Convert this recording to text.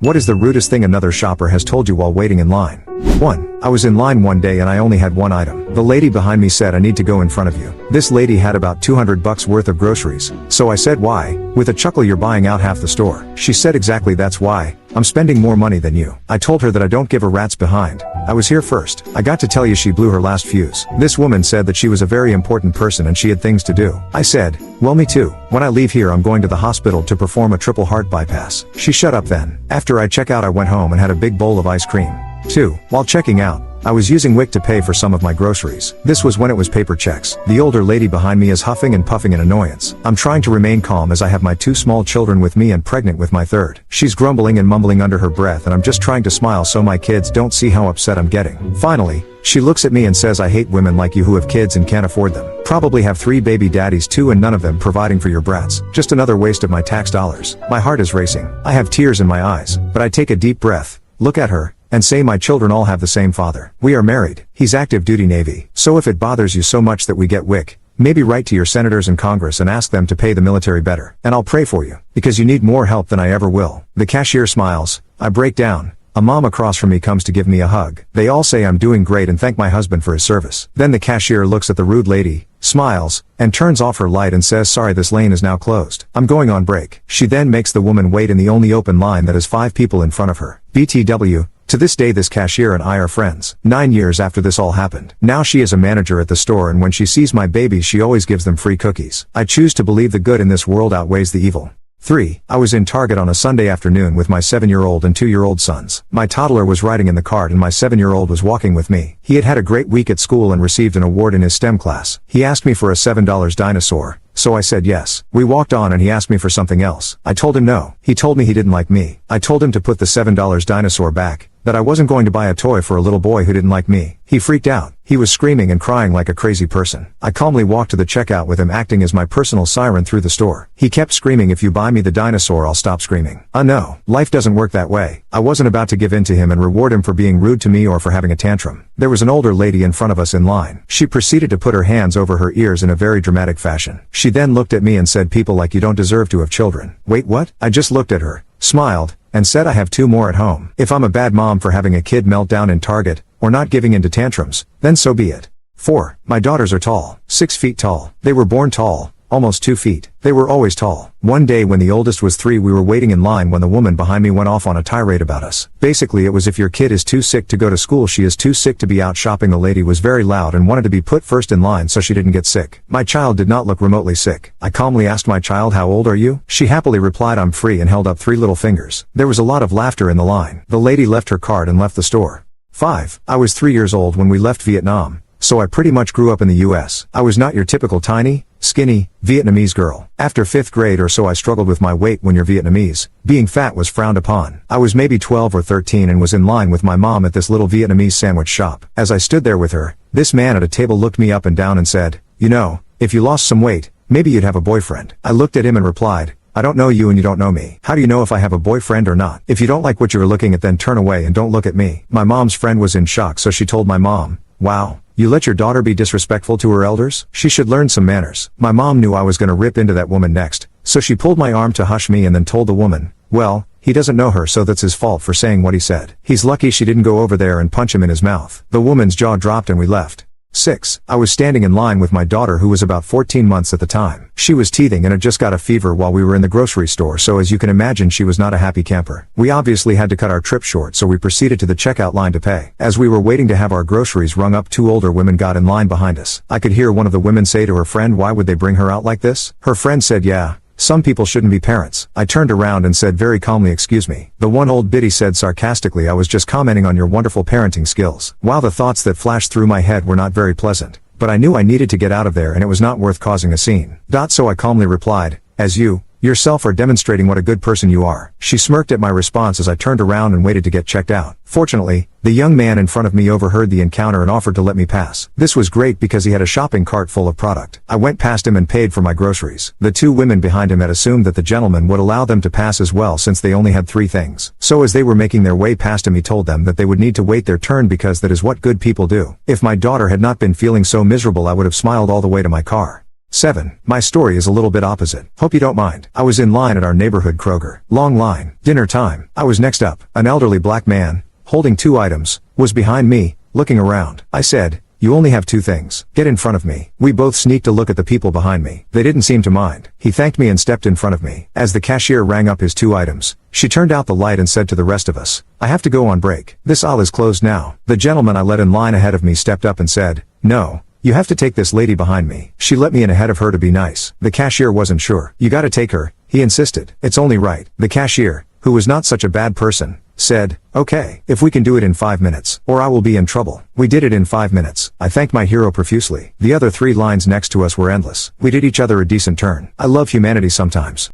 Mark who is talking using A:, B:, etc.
A: What is the rudest thing another shopper has told you while waiting in line? 1. I was in line one day and I only had one item. The lady behind me said, "I need to go in front of you." This lady had about $200 worth of groceries. So I said, "Why?" With a chuckle, "You're buying out half the store." She said, "Exactly, that's why. I'm spending more money than you." I told her that I don't give a rat's behind. I was here first. I got to tell you, she blew her last fuse. This woman said that she was a very important person and she had things to do. I said, "Well, me too. When I leave here I'm going to the hospital to perform a triple heart bypass." She shut up then. After I check out I went home and had a big bowl of ice cream. 2. While checking out, I was using WIC to pay for some of my groceries. This was when it was paper checks. The older lady behind me is huffing and puffing in annoyance. I'm trying to remain calm as I have my 2 small children with me and pregnant with my 3rd. She's grumbling and mumbling under her breath and I'm just trying to smile so my kids don't see how upset I'm getting. Finally, she looks at me and says, "I hate women like you who have kids and can't afford them. Probably have 3 baby daddies too and none of them providing for your brats. Just another waste of my tax dollars." My heart is racing. I have tears in my eyes, but I take a deep breath, look at her, and say, "My children all have the same father. We are married. He's active duty Navy. So if it bothers you so much that we get WIC, maybe write to your senators in Congress and ask them to pay the military better. And I'll pray for you, because you need more help than I ever will." The cashier smiles. I break down. A mom across from me comes to give me a hug. They all say I'm doing great and thank my husband for his service. Then the cashier looks at the rude lady, smiles, and turns off her light and says, "Sorry, this lane is now closed. I'm going on break." She then makes the woman wait in the only open line that has 5 people in front of her. BTW. To this day this cashier and I are friends. 9 years after this all happened. Now she is a manager at the store and when she sees my babies she always gives them free cookies. I choose to believe the good in this world outweighs the evil. 3. I was in Target on a Sunday afternoon with my 7-year-old and 2-year-old sons. My toddler was riding in the cart and my 7-year-old was walking with me. He had had a great week at school and received an award in his STEM class. He asked me for a $7 dinosaur, so I said yes. We walked on and he asked me for something else. I told him no. He told me he didn't like me. I told him to put the $7 dinosaur back, that I wasn't going to buy a toy for a little boy who didn't like me. He freaked out. He was screaming and crying like a crazy person. I calmly walked to the checkout with him acting as my personal siren through the store. He kept screaming, "If you buy me the dinosaur I'll stop screaming." No, life doesn't work that way. I wasn't about to give in to him and reward him for being rude to me or for having a tantrum. There was an older lady in front of us in line. She proceeded to put her hands over her ears in a very dramatic fashion. She then looked at me and said, "People like you don't deserve to have children." Wait, what? I just looked at her, smiled, and said, "I have 2 more at home." If I'm a bad mom for having a kid meltdown in Target, or not giving in to tantrums, then so be it. 4. My daughters are tall. 6 feet tall. They were born tall. Almost 2 feet. They were always tall. One day when the oldest was 3 we were waiting in line when the woman behind me went off on a tirade about us. Basically it was, if your kid is too sick to go to school she is too sick to be out shopping. The lady was very loud and wanted to be put first in line so she didn't get sick. My child did not look remotely sick. I calmly asked my child, "How old are you?" She happily replied, "I'm free," and held up 3 little fingers. There was a lot of laughter in the line. The lady left her cart and left the store. 5. I was 3 years old when we left Vietnam, so I pretty much grew up in the US. I was not your typical tiny, skinny, Vietnamese girl. After 5th grade or so I struggled with my weight. When you're Vietnamese, being fat was frowned upon. I was maybe 12 or 13 and was in line with my mom at this little Vietnamese sandwich shop. As I stood there with her, this man at a table looked me up and down and said, "You know, if you lost some weight, maybe you'd have a boyfriend." I looked at him and replied, "I don't know you and you don't know me. How do you know if I have a boyfriend or not? If you don't like what you are looking at then turn away and don't look at me." My mom's friend was in shock, so she told my mom, "Wow, you let your daughter be disrespectful to her elders? She should learn some manners." My mom knew I was gonna rip into that woman next, so she pulled my arm to hush me and then told the woman, "Well, he doesn't know her so that's his fault for saying what he said. He's lucky she didn't go over there and punch him in his mouth." The woman's jaw dropped and we left. 6. I was standing in line with my daughter who was about 14 months at the time. She was teething and had just got a fever while we were in the grocery store, so as you can imagine she was not a happy camper. We obviously had to cut our trip short, so we proceeded to the checkout line to pay. As we were waiting to have our groceries rung up 2 older women got in line behind us. I could hear one of the women say to her friend, "Why would they bring her out like this?" Her friend said, "Yeah, some people shouldn't be parents." I turned around and said very calmly, "Excuse me." The one old biddy said sarcastically, "I was just commenting on your wonderful parenting skills." Wow, the thoughts that flashed through my head were not very pleasant, but I knew I needed to get out of there and it was not worth causing a scene. So I calmly replied, "As you, yourself are demonstrating what a good person you are." She smirked at my response as I turned around and waited to get checked out. Fortunately, the young man in front of me overheard the encounter and offered to let me pass. This was great because he had a shopping cart full of product. I went past him and paid for my groceries. The 2 women behind him had assumed that the gentleman would allow them to pass as well since they only had 3 things. So as they were making their way past him he told them that they would need to wait their turn because that is what good people do. If my daughter had not been feeling so miserable I would have smiled all the way to my car. 7. My story is a little bit opposite. Hope you don't mind. I was in line at our neighborhood Kroger. Long line. Dinner time. I was next up. An elderly black man, holding 2 items, was behind me, looking around. I said, "You only have 2 things. Get in front of me." We both sneaked a look at the people behind me. They didn't seem to mind. He thanked me and stepped in front of me. As the cashier rang up his 2 items, she turned out the light and said to the rest of us, "I have to go on break. This aisle is closed now." The gentleman I let in line ahead of me stepped up and said, "No. You have to take this lady behind me." She let me in ahead of her to be nice. The cashier wasn't sure. "You gotta take her," he insisted. "It's only right." The cashier, who was not such a bad person, said, "Okay, if we can do it in 5 minutes, or I will be in trouble." We did it in 5 minutes. I thanked my hero profusely. The other 3 lines next to us were endless. We did each other a decent turn. I love humanity sometimes.